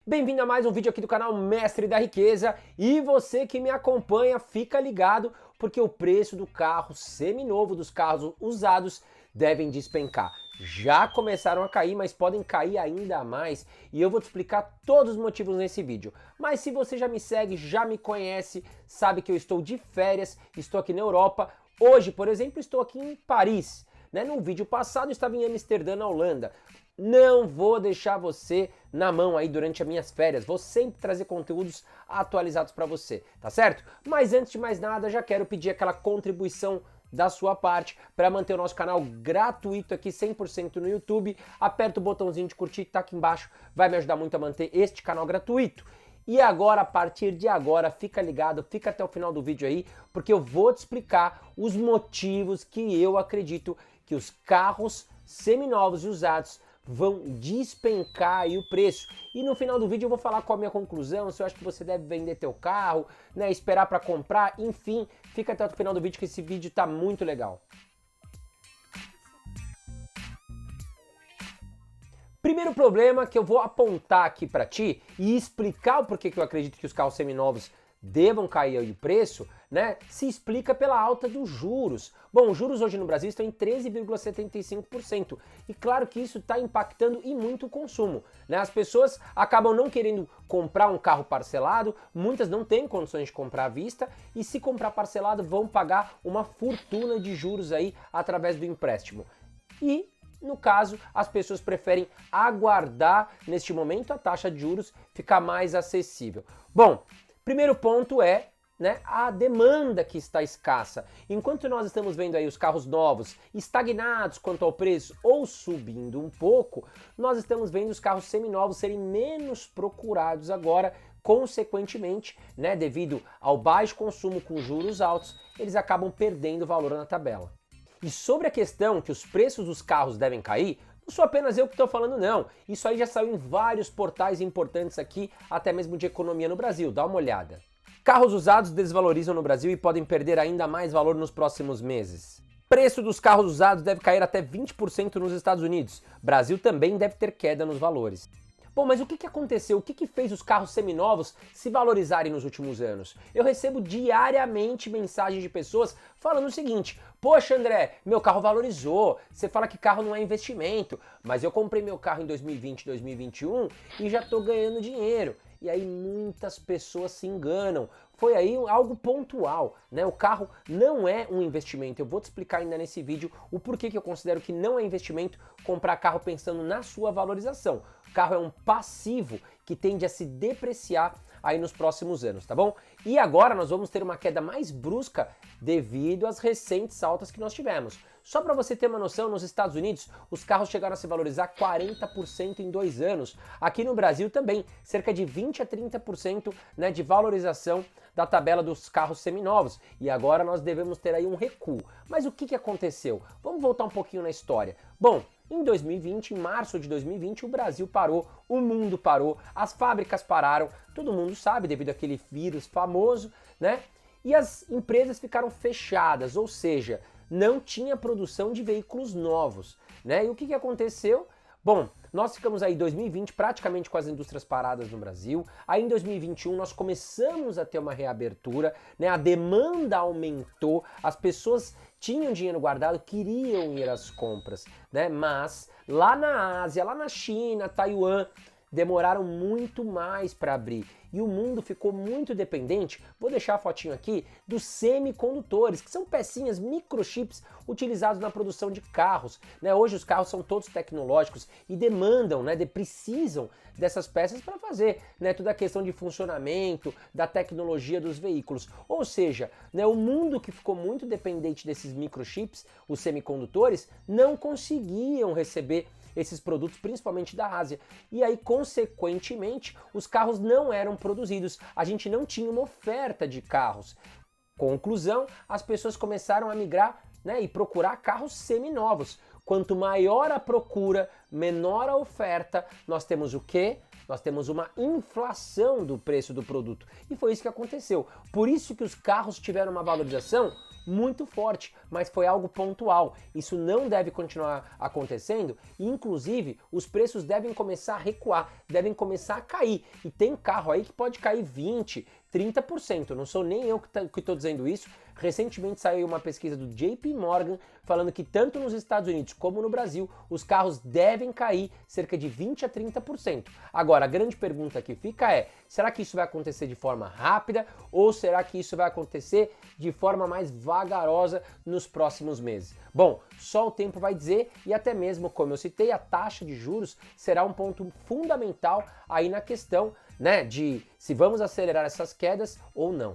Bem-vindo a mais um vídeo aqui do canal Mestre da Riqueza e você que me acompanha, fica ligado porque o preço do carro seminovo, dos carros usados, devem despencar. Já começaram a cair, mas podem cair ainda mais e eu vou te explicar todos os motivos nesse vídeo. Mas se você já me segue, já me conhece, sabe que eu estou de férias, estou aqui na Europa. Hoje, por exemplo, estou aqui em Paris. No vídeo passado eu estava em Amsterdã, na Holanda. Não vou deixar você na mão aí durante as minhas férias, vou sempre trazer conteúdos atualizados para você, tá certo? Mas antes de mais nada, já quero pedir aquela contribuição da sua parte para manter o nosso canal gratuito aqui 100% no YouTube. Aperta o botãozinho de curtir que tá aqui embaixo, vai me ajudar muito a manter este canal gratuito. E agora, a partir de agora, fica ligado, fica até o final do vídeo aí, porque eu vou te explicar os motivos que eu acredito que os carros seminovos e usados vão despencar aí o preço. E no final do vídeo eu vou falar qual a minha conclusão, se eu acho que você deve vender teu carro, esperar para comprar, enfim, fica até o final do vídeo que esse vídeo tá muito legal. Primeiro problema que eu vou apontar aqui para ti e explicar o porquê que eu acredito que os carros seminovos devam cair aí o preço, se explica pela alta dos juros. Bom, os juros hoje no Brasil estão em 13,75% e claro que isso está impactando e muito o consumo. As pessoas acabam não querendo comprar um carro parcelado, muitas não têm condições de comprar à vista e se comprar parcelado vão pagar uma fortuna de juros aí através do empréstimo. E no caso, as pessoas preferem aguardar neste momento a taxa de juros ficar mais acessível. Bom, primeiro ponto é a demanda que está escassa. Enquanto nós estamos vendo aí os carros novos estagnados quanto ao preço ou subindo um pouco, nós estamos vendo os carros seminovos serem menos procurados agora, consequentemente, devido ao baixo consumo com juros altos, eles acabam perdendo valor na tabela. E sobre a questão que os preços dos carros devem cair, não sou apenas eu que estou falando não, isso aí já saiu em vários portais importantes aqui, até mesmo de economia no Brasil, dá uma olhada. Carros usados desvalorizam no Brasil e podem perder ainda mais valor nos próximos meses. Preço dos carros usados deve cair até 20% nos Estados Unidos. Brasil também deve ter queda nos valores. Bom, mas o que aconteceu? O que fez os carros seminovos se valorizarem nos últimos anos? Eu recebo diariamente mensagens de pessoas falando o seguinte: poxa André, meu carro valorizou, você fala que carro não é investimento, mas eu comprei meu carro em 2020, 2021 e já estou ganhando dinheiro. E aí muitas pessoas se enganam. Foi aí algo pontual, O carro não é um investimento. Eu vou te explicar ainda nesse vídeo o porquê que eu considero que não é investimento comprar carro pensando na sua valorização. O carro é um passivo que tende a se depreciar aí nos próximos anos, tá bom? E agora nós vamos ter uma queda mais brusca devido às recentes altas que nós tivemos. Só para você ter uma noção, nos Estados Unidos os carros chegaram a se valorizar 40% em 2 anos. Aqui no Brasil também, cerca de 20 a 30% de valorização da tabela dos carros seminovos. E agora nós devemos ter aí um recuo. Mas o que aconteceu? Vamos voltar um pouquinho na história. Bom, em 2020, em março de 2020, o Brasil parou, o mundo parou, as fábricas pararam, todo mundo sabe, devido àquele vírus famoso, E as empresas ficaram fechadas, ou seja, não tinha produção de veículos novos, E o que aconteceu? Bom, nós ficamos aí em 2020 praticamente com as indústrias paradas no Brasil. Aí em 2021 nós começamos a ter uma reabertura, a demanda aumentou, as pessoas tinham dinheiro guardado, queriam ir às compras, Mas lá na Ásia, lá na China, Taiwan, demoraram muito mais para abrir e o mundo ficou muito dependente, vou deixar a fotinho aqui, dos semicondutores, que são pecinhas, microchips utilizados na produção de carros. Hoje os carros são todos tecnológicos e demandam, precisam dessas peças para fazer toda a questão de funcionamento, da tecnologia dos veículos. Ou seja, o mundo que ficou muito dependente desses microchips, os semicondutores, não conseguiam receber esses produtos, principalmente da Ásia. E aí, consequentemente, os carros não eram produzidos. A gente não tinha uma oferta de carros. Conclusão, as pessoas começaram a migrar e procurar carros seminovos. Quanto maior a procura, menor a oferta, nós temos o quê? Nós temos uma inflação do preço do produto. E foi isso que aconteceu. Por isso que os carros tiveram uma valorização muito forte, mas foi algo pontual. Isso não deve continuar acontecendo e, inclusive, os preços devem começar a recuar, devem começar a cair. E tem carro aí que pode cair 20%, 30%. Não sou nem eu que estou dizendo isso. Recentemente saiu uma pesquisa do JP Morgan falando que tanto nos Estados Unidos como no Brasil os carros devem cair cerca de 20% a 30%. Agora, a grande pergunta que fica é, será que isso vai acontecer de forma rápida ou será que isso vai acontecer de forma mais vagarosa nos próximos meses? Bom, só o tempo vai dizer e até mesmo, como eu citei, a taxa de juros será um ponto fundamental aí na questão, né, de se vamos acelerar essas quedas ou não.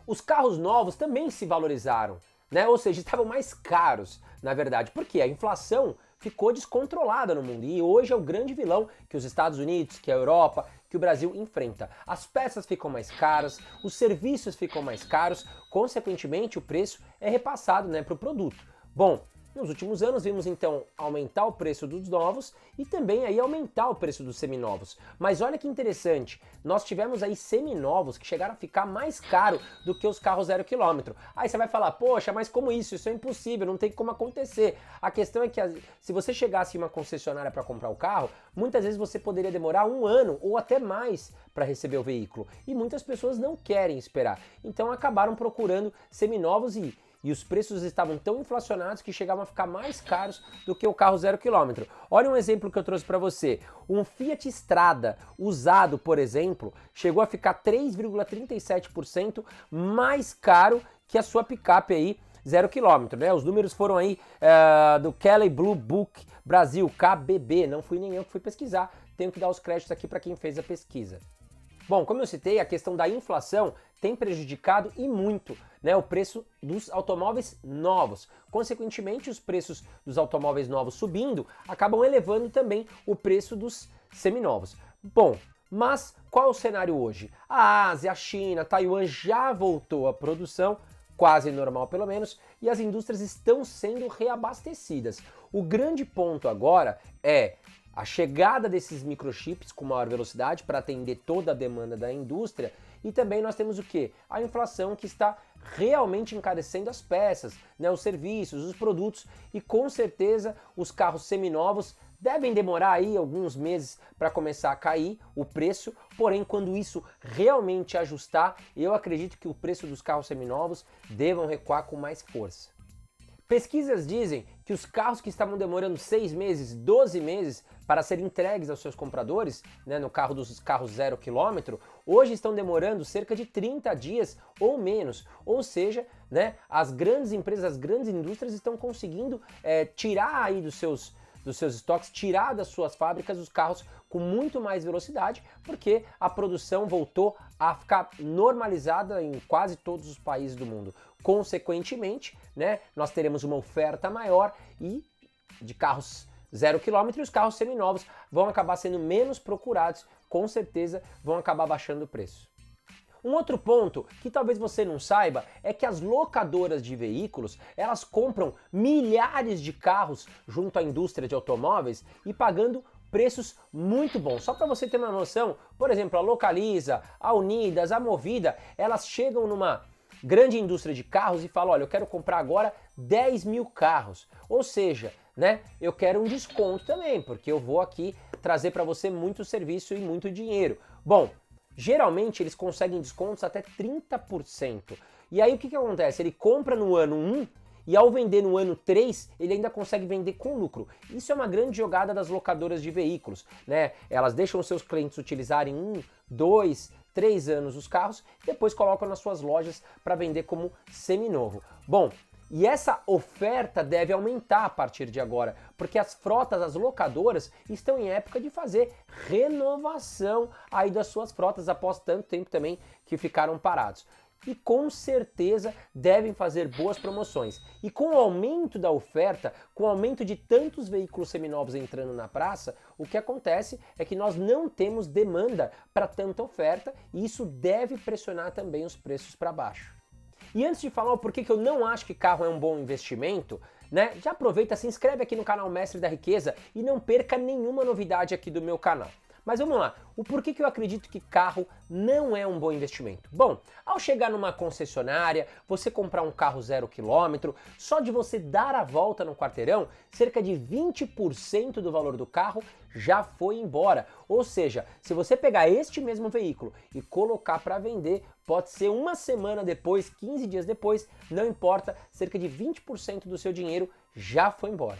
Os carros novos também se valorizaram, né? Ou seja, estavam mais caros, na verdade, porque a inflação ficou descontrolada no mundo e hoje é o grande vilão que os Estados Unidos, que a Europa, que o Brasil enfrenta. As peças ficam mais caras, os serviços ficam mais caros, consequentemente o preço é repassado, né, para o produto. Bom, nos últimos anos vimos então aumentar o preço dos novos e também aí aumentar o preço dos seminovos. Mas olha que interessante, nós tivemos aí seminovos que chegaram a ficar mais caro do que os carros 0 km. Aí você vai falar, poxa, mas como isso? Isso é impossível, não tem como acontecer. A questão é que se você chegasse em uma concessionária para comprar o carro, muitas vezes você poderia demorar 1 ano ou até mais para receber o veículo. E muitas pessoas não querem esperar. Então acabaram procurando seminovos e os preços estavam tão inflacionados que chegavam a ficar mais caros do que o carro 0 km. Olha um exemplo que eu trouxe para você. Um Fiat Strada usado, por exemplo, chegou a ficar 3,37% mais caro que a sua picape aí 0 km, né? Os números foram aí do Kelley Blue Book Brasil, KBB. Não fui nem eu que fui pesquisar, tenho que dar os créditos aqui para quem fez a pesquisa. Bom, como eu citei, a questão da inflação tem prejudicado e muito, né, o preço dos automóveis novos. Consequentemente, os preços dos automóveis novos subindo acabam elevando também o preço dos seminovos. Bom, mas qual é o cenário hoje? A Ásia, a China, Taiwan já voltou à produção, quase normal pelo menos, e as indústrias estão sendo reabastecidas. O grande ponto agora é a chegada desses microchips com maior velocidade para atender toda a demanda da indústria e também nós temos o que? A inflação que está realmente encarecendo as peças, né, os serviços, os produtos e com certeza os carros seminovos devem demorar aí alguns meses para começar a cair o preço, porém quando isso realmente ajustar, eu acredito que o preço dos carros seminovos devam recuar com mais força. Pesquisas dizem que os carros que estavam demorando 6 meses, 12 meses para serem entregues aos seus compradores, né, no carro dos carros 0 km, hoje estão demorando cerca de 30 dias ou menos. Ou seja, né, as grandes empresas, as grandes indústrias estão conseguindo tirar aí dos seus estoques, tirar das suas fábricas os carros com muito mais velocidade, porque a produção voltou a ficar normalizada em quase todos os países do mundo. Consequentemente, né, nós teremos uma oferta maior e de carros 0 km e os carros seminovos vão acabar sendo menos procurados, com certeza vão acabar baixando o preço. Um outro ponto que talvez você não saiba é que as locadoras de veículos, elas compram milhares de carros junto à indústria de automóveis e pagando preços muito bons. Só para você ter uma noção, por exemplo, a Localiza, a Unidas, a Movida, elas chegam numa grande indústria de carros e falam, olha, eu quero comprar agora 10 mil carros. Ou seja, né, eu quero um desconto também, porque eu vou aqui trazer para você muito serviço e muito dinheiro. Bom, geralmente eles conseguem descontos até 30%. E aí o que acontece? Ele compra no ano 1 e ao vender no ano 3, ele ainda consegue vender com lucro. Isso é uma grande jogada das locadoras de veículos, né? Elas deixam os seus clientes utilizarem 1, 2, 3 anos os carros e depois colocam nas suas lojas para vender como seminovo. Bom, e essa oferta deve aumentar a partir de agora, porque as frotas, as locadoras, estão em época de fazer renovação aí das suas frotas após tanto tempo também que ficaram parados. E com certeza devem fazer boas promoções. E com o aumento da oferta, com o aumento de tantos veículos seminovos entrando na praça, o que acontece é que nós não temos demanda para tanta oferta e isso deve pressionar também os preços para baixo. E antes de falar o porquê que eu não acho que carro é um bom investimento, né, já aproveita, se inscreve aqui no canal Mestre da Riqueza e não perca nenhuma novidade aqui do meu canal. Mas vamos lá, o porquê que eu acredito que carro não é um bom investimento? Bom, ao chegar numa concessionária, você comprar um carro 0 km, só de você dar a volta no quarteirão, cerca de 20% do valor do carro já foi embora. Ou seja, se você pegar este mesmo veículo e colocar para vender, pode ser uma semana depois, 15 dias depois, não importa, cerca de 20% do seu dinheiro já foi embora.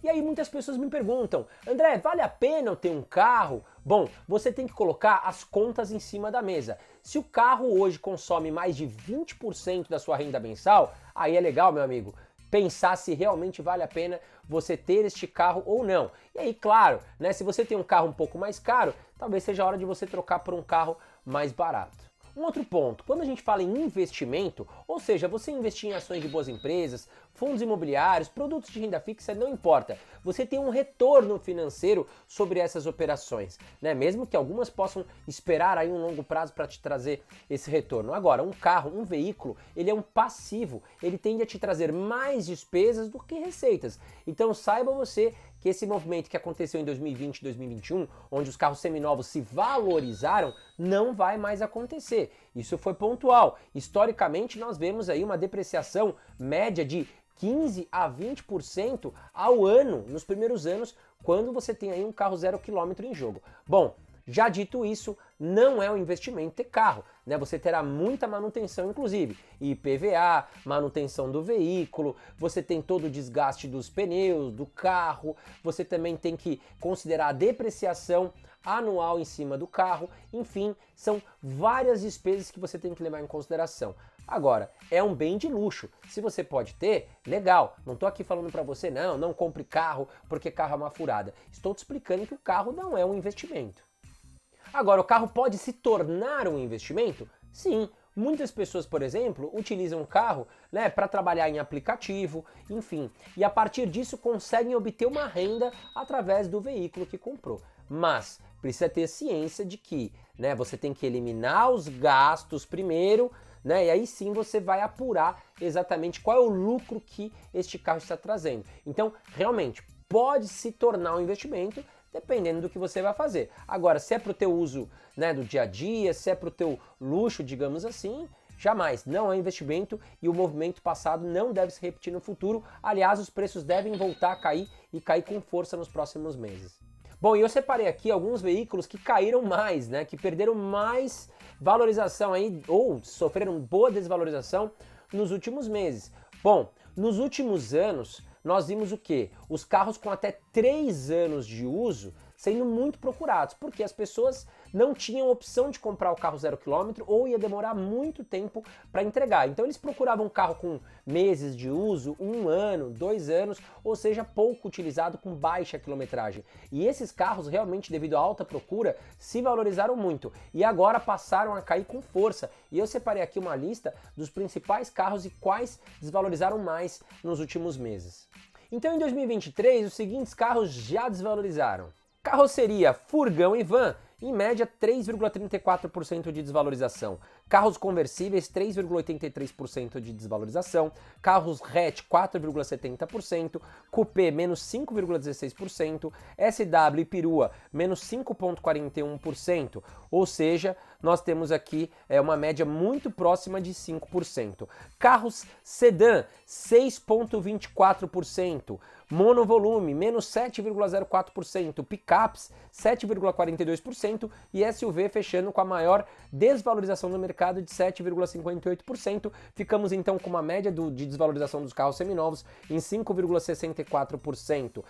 E aí muitas pessoas me perguntam, André, vale a pena eu ter um carro? Bom, você tem que colocar as contas em cima da mesa. Se o carro hoje consome mais de 20% da sua renda mensal, aí é legal, meu amigo, pensar se realmente vale a pena você ter este carro ou não. E aí, claro, né, se você tem um carro um pouco mais caro, talvez seja a hora de você trocar por um carro mais barato. Um outro ponto, quando a gente fala em investimento, ou seja, você investir em ações de boas empresas, fundos imobiliários, produtos de renda fixa, não importa. Você tem um retorno financeiro sobre essas operações, né? Mesmo que algumas possam esperar aí um longo prazo para te trazer esse retorno. Agora, um carro, um veículo, ele é um passivo, ele tende a te trazer mais despesas do que receitas. Então saiba você que esse movimento que aconteceu em 2020 e 2021, onde os carros seminovos se valorizaram, não vai mais acontecer. Isso foi pontual. Historicamente, nós vemos aí uma depreciação média de 15 a 20% ao ano, nos primeiros anos, quando você tem aí um carro 0 km em jogo. Bom, já dito isso, não é um investimento ter carro, né? Você terá muita manutenção, inclusive IPVA, manutenção do veículo, você tem todo o desgaste dos pneus, do carro, você também tem que considerar a depreciação anual em cima do carro, enfim, são várias despesas que você tem que levar em consideração. Agora, é um bem de luxo. Se você pode ter, legal. Não estou aqui falando para você, não compre carro porque carro é uma furada. Estou te explicando que o carro não é um investimento. Agora, o carro pode se tornar um investimento? Sim. Muitas pessoas, por exemplo, utilizam o carro, né, para trabalhar em aplicativo, enfim, e a partir disso conseguem obter uma renda através do veículo que comprou. Mas precisa ter ciência de que, né, você tem que eliminar os gastos primeiro, né, e aí sim você vai apurar exatamente qual é o lucro que este carro está trazendo. Então, realmente, pode se tornar um investimento dependendo do que você vai fazer. Agora, se é para o teu uso, né, do dia a dia, se é para o teu luxo, digamos assim, jamais, não é investimento e o movimento passado não deve se repetir no futuro. Aliás, os preços devem voltar a cair e cair com força nos próximos meses. Bom, e eu separei aqui alguns veículos que caíram mais, né, que perderam mais valorização aí, ou sofreram boa desvalorização nos últimos meses. Bom, nos últimos anos, nós vimos o quê? Os carros com até 3 anos de uso sendo muito procurados, porque as pessoas não tinham opção de comprar o carro 0 km ou ia demorar muito tempo para entregar. Então eles procuravam um carro com meses de uso, 1 ano, 2 anos, ou seja, pouco utilizado com baixa quilometragem. E esses carros realmente, devido à alta procura, se valorizaram muito e agora passaram a cair com força. E eu separei aqui uma lista dos principais carros e quais desvalorizaram mais nos últimos meses. Então em 2023, os seguintes carros já desvalorizaram. Carroceria, furgão e van, em média 3,34% de desvalorização. Carros conversíveis, 3,83% de desvalorização. Carros hatch, 4,70%. Coupé, menos 5,16%. SW e perua, menos 5,41%. Ou seja, nós temos aqui uma média muito próxima de 5%. Carros sedã, 6,24%. Monovolume, menos 7,04%. Picapes, 7,42%. E SUV fechando com a maior desvalorização do mercado de 7,58%. Ficamos então com uma média de desvalorização dos carros seminovos em 5,64%.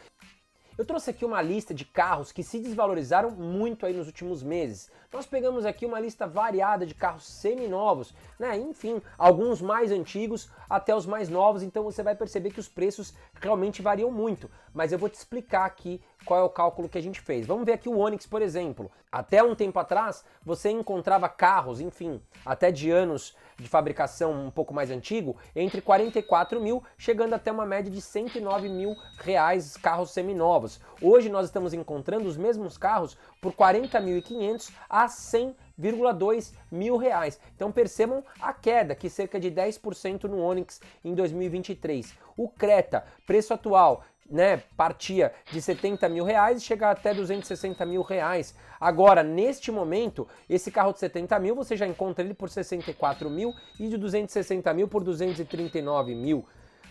Eu trouxe aqui uma lista de carros que se desvalorizaram muito aí nos últimos meses. Nós pegamos aqui uma lista variada de carros seminovos, né? Enfim, alguns mais antigos até os mais novos, então você vai perceber que os preços realmente variam muito. Mas eu vou te explicar aqui qual é o cálculo que a gente fez. Vamos ver aqui o Onix, por exemplo. Até um tempo atrás, você encontrava carros, enfim, até de anos de fabricação um pouco mais antigo, entre 44 mil, chegando até uma média de 109 mil reais carros seminovos. Hoje nós estamos encontrando os mesmos carros por 40.500 a 100,2 mil reais. Então percebam a queda, que cerca de 10% no Onix em 2023. O Creta, preço atual né, partia de 70 mil reais e chega até 260 mil reais. Agora, neste momento, esse carro de 70 mil você já encontra ele por 64 mil e de 260 mil por 239 mil.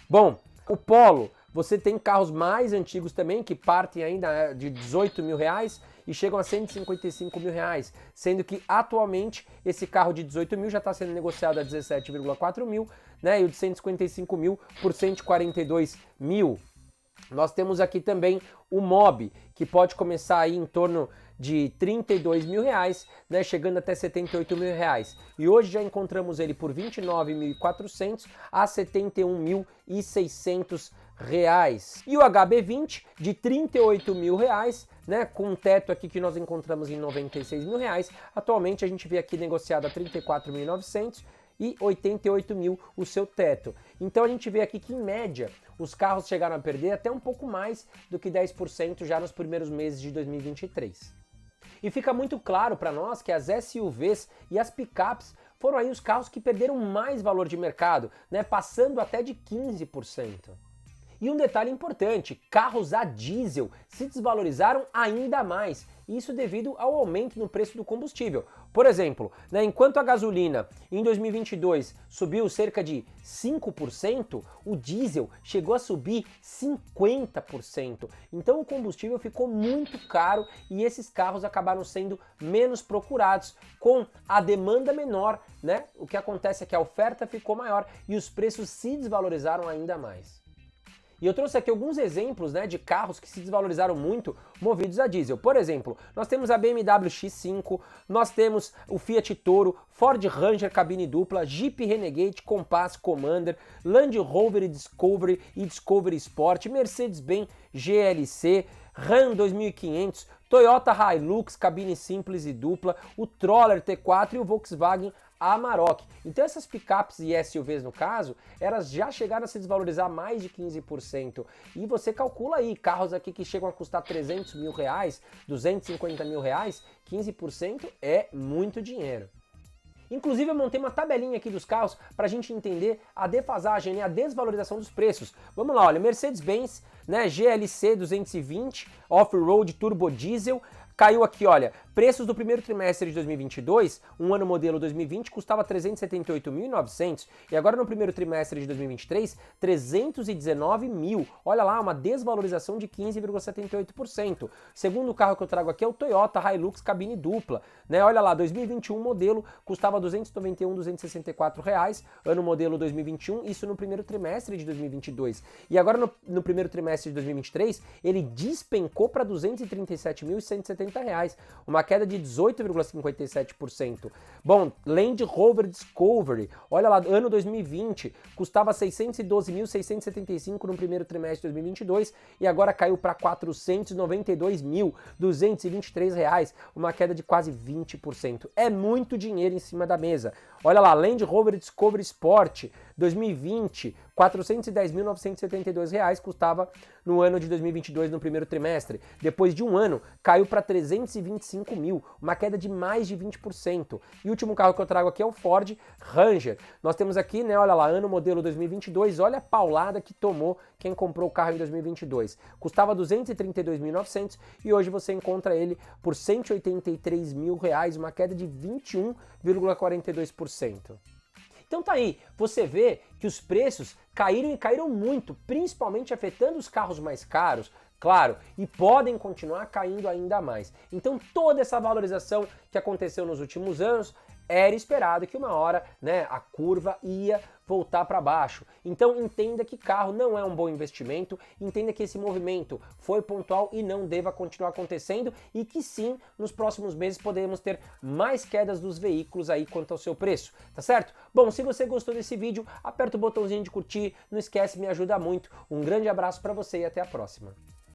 Bom, o Polo, você tem carros mais antigos também que partem ainda de 18 mil reais e chegam a 155 mil reais, sendo que atualmente esse carro de 18 mil já está sendo negociado a 17,4 mil, né, e o de 155 mil por 142 mil. Nós temos aqui também o Mobi, que pode começar aí em torno de 32 mil reais, né, chegando até 78 mil reais. E hoje já encontramos ele por 29.400 a 71.600 reais. E o HB20 de 38 mil reais, né, com um teto aqui que nós encontramos em 96 mil reais. Atualmente a gente vê aqui negociado a 34.900 e 88 mil o seu teto. Então a gente vê aqui que em média os carros chegaram a perder até um pouco mais do que 10% já nos primeiros meses de 2023. E fica muito claro para nós que as SUVs e as picapes foram aí os carros que perderam mais valor de mercado, né, passando até de 15%. E um detalhe importante, carros a diesel se desvalorizaram ainda mais, isso devido ao aumento no preço do combustível. Por exemplo, né, enquanto a gasolina em 2022 subiu cerca de 5%, o diesel chegou a subir 50%. Então o combustível ficou muito caro e esses carros acabaram sendo menos procurados, com a demanda menor, né? O que acontece é que a oferta ficou maior e os preços se desvalorizaram ainda mais. E eu trouxe aqui alguns exemplos, né, de carros que se desvalorizaram muito movidos a diesel. Por exemplo, nós temos a BMW X5, nós temos o Fiat Toro, Ford Ranger cabine dupla, Jeep Renegade, Compass, Commander, Land Rover Discovery e Discovery Sport, Mercedes-Benz GLC, Ram 2500, Toyota Hilux cabine simples e dupla, o Troller T4 e o Volkswagen Amarok. Então essas picapes e SUVs no caso, elas já chegaram a se desvalorizar mais de 15%. E você calcula aí, carros aqui que chegam a custar 300 mil reais, 250 mil reais, 15% é muito dinheiro. Inclusive eu montei uma tabelinha aqui dos carros para a gente entender a defasagem e a desvalorização dos preços. Vamos lá, olha, Mercedes-Benz, né, GLC 220, Off-Road Turbo Diesel, caiu aqui, olha, preços do primeiro trimestre de 2022, um ano modelo 2020, custava 378.900 e agora no primeiro trimestre de 2023, 319 mil. Olha lá, uma desvalorização de 15,78%. Segundo carro que eu trago aqui é o Toyota Hilux cabine dupla, né? Olha lá, 2021 modelo custava 291.264 reais, ano modelo 2021, isso no primeiro trimestre de 2022. E agora no primeiro trimestre de 2023, ele despencou para 237.170 reais, uma queda de 18,57%. Bom, Land Rover Discovery, olha lá, ano 2020, custava 612.675 no primeiro trimestre de 2022 e agora caiu para 492.223 reais, uma queda de quase 20%. É muito dinheiro em cima da mesa. Olha lá, Land Rover Discovery Sport, 2020, 410.972 reais custava no ano de 2022 no primeiro trimestre. Depois de um ano, caiu para 325 mil, uma queda de mais de 20%. E o último carro que eu trago aqui é o Ford Ranger. Nós temos aqui, né, olha lá, ano modelo 2022, olha a paulada que tomou quem comprou o carro em 2022. Custava 232.900 e hoje você encontra ele por 183 mil reais, uma queda de 21,42%. Então tá aí, você vê que os preços caíram e caíram muito, principalmente afetando os carros mais caros, claro, e podem continuar caindo ainda mais. Então toda essa valorização que aconteceu nos últimos anos, era esperado que uma hora, né, a curva ia voltar para baixo. Então entenda que carro não é um bom investimento, entenda que esse movimento foi pontual e não deva continuar acontecendo e que sim, nos próximos meses podemos ter mais quedas dos veículos aí quanto ao seu preço, tá certo? Bom, se você gostou desse vídeo, aperta o botãozinho de curtir, não esquece, me ajuda muito. Um grande abraço para você e até a próxima.